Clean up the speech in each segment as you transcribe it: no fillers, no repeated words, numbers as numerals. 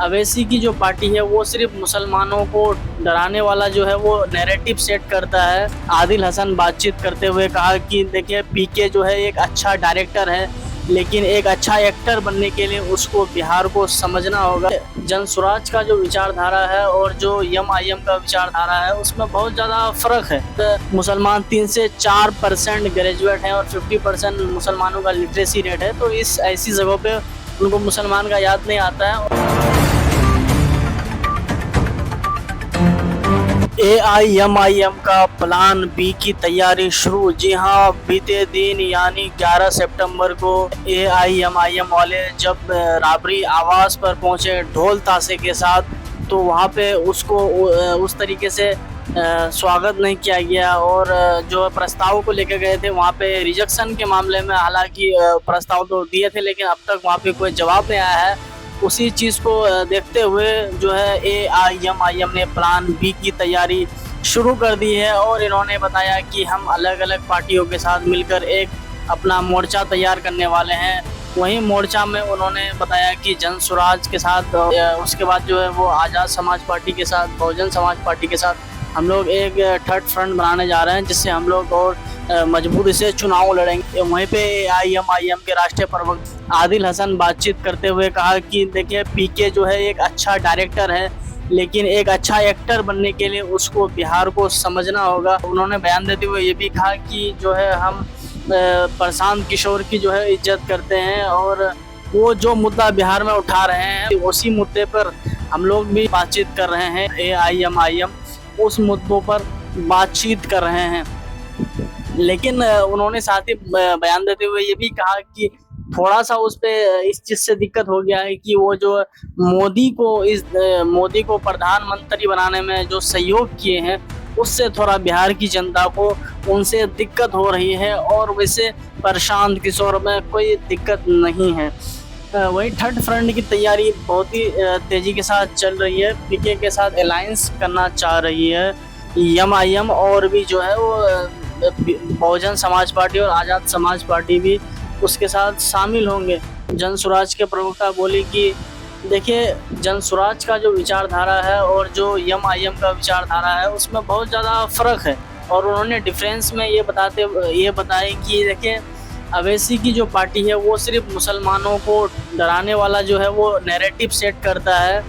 अवैसी की जो पार्टी है वो सिर्फ मुसलमानों को डराने वाला जो है वो नैरेटिव सेट करता है। आदिल हसन बातचीत करते हुए कहा कि देखिए पीके जो है एक अच्छा डायरेक्टर है, लेकिन एक अच्छा एक्टर बनने के लिए उसको बिहार को समझना होगा। जनसुराज का जो विचारधारा है और जो एमआईएम का विचारधारा है उसमें बहुत ज़्यादा फर्क है। तो मुसलमान 3 से 4% ग्रेजुएट हैं और 50% मुसलमानों का लिटरेसी रेट है, तो इस ऐसी जगहों पे उनको मुसलमान का याद नहीं आता है। एआईएमआईएम का प्लान बी की तैयारी शुरू। जी हाँ, बीते दिन यानी 11 सितंबर को एआईएमआईएम वाले जब राबरी आवास पर पहुंचे ढोल ताशे के साथ, तो वहां पे उसको उस तरीके से स्वागत नहीं किया गया और जो प्रस्ताव को लेकर गए थे वहाँ पे रिजेक्शन के मामले में हालांकि प्रस्ताव तो दिए थे, लेकिन अब तक वहाँ पे कोई जवाब नहीं आया है। उसी चीज़ को देखते हुए जो है एआईएमआईएम ने प्लान बी की तैयारी शुरू कर दी है और इन्होंने बताया कि हम अलग अलग पार्टियों के साथ मिलकर एक अपना मोर्चा तैयार करने वाले हैं। वहीं मोर्चा में उन्होंने बताया कि जनसुराज के साथ उसके बाद जो है वो आज़ाद समाज पार्टी के साथ, बहुजन समाज पार्टी के साथ हम लोग एक थर्ड फ्रंट बनाने जा रहे हैं, जिससे हम लोग और मजबूती से चुनाव लड़ेंगे। वहीं पे एआईएमआईएम के राष्ट्रीय प्रवक्ता आदिल हसन बातचीत करते हुए कहा कि देखिए पीके जो है एक अच्छा डायरेक्टर है, लेकिन एक अच्छा एक्टर बनने के लिए उसको बिहार को समझना होगा। उन्होंने बयान देते हुए ये भी कहा कि जो है हम प्रशांत किशोर की जो है इज्जत करते हैं और वो जो मुद्दा बिहार में उठा रहे हैं उसी मुद्दे पर हम लोग भी बातचीत कर रहे हैं। एआईएमआईएम उस मुद्दों पर बातचीत कर रहे हैं, लेकिन उन्होंने साथ ही बयान देते हुए ये भी कहा कि थोड़ा सा उस पे इस चीज से दिक्कत हो गया है कि वो जो मोदी को प्रधानमंत्री बनाने में जो सहयोग किए हैं उससे थोड़ा बिहार की जनता को उनसे दिक्कत हो रही है, और वैसे प्रशांत किशोर में कोई दिक्कत नहीं है। वही थर्ड फ्रंट की तैयारी बहुत ही तेजी के साथ चल रही है। पीके के साथ अलायंस करना चाह रही है एमआईएम, और भी जो है वो बहुजन समाज पार्टी और आज़ाद समाज पार्टी भी उसके साथ शामिल होंगे। जनसुराज के प्रवक्ता बोली कि देखिए जनसुराज का जो विचारधारा है और जो एमआईएम का विचारधारा है उसमें बहुत ज़्यादा फ़र्क है, और उन्होंने डिफरेंस में ये बताए कि देखिए अवैसी की जो पार्टी है वो सिर्फ मुसलमानों को डराने वाला जो है वो नैरेटिव सेट करता है,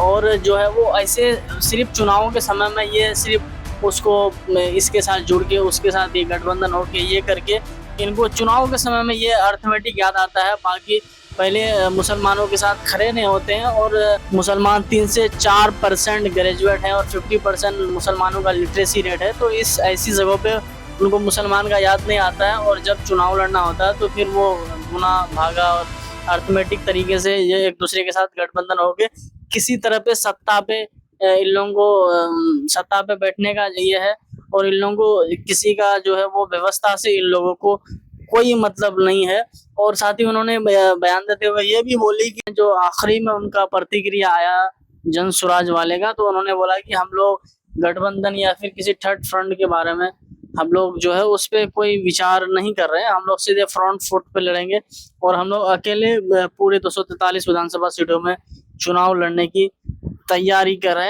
और जो है वो ऐसे सिर्फ चुनावों के समय में ये सिर्फ उसको इसके साथ जुड़ के उसके साथ ये गठबंधन हो के ये करके इनको चुनाव के समय में ये अर्थमेटिक याद आता है। बाकी पहले मुसलमानों के साथ खड़े नहीं होते हैं, और मुसलमान 3 से 4% ग्रेजुएट हैं और 50% मुसलमानों का लिटरेसी रेट है, तो इस ऐसी जगहों पे उनको मुसलमान का याद नहीं आता है, और जब चुनाव लड़ना होता है तो फिर वो गुना भागा और अर्थमेटिक तरीके से ये एक दूसरे के साथ गठबंधन होके किसी तरह पे सत्ता पे इन लोगों को सत्ता पे बैठने का ये है, और इन लोगों को किसी का जो है वो व्यवस्था से इन लोगों को कोई मतलब नहीं है। और साथ ही उन्होंने बयान देते हुए ये भी बोली कि जो आखिरी में उनका प्रतिक्रिया आया जनसुराज वाले का, तो उन्होंने बोला कि हम लोग गठबंधन या फिर किसी थर्ड फ्रंट के बारे में हम लोग जो है उस पर कोई विचार नहीं कर रहे हैं। हम लोग सीधे फ्रंट फुट पे लड़ेंगे और हम लोग अकेले पूरे 243 विधानसभा सीटों में चुनाव लड़ने की तैयारी कर रहे हैं।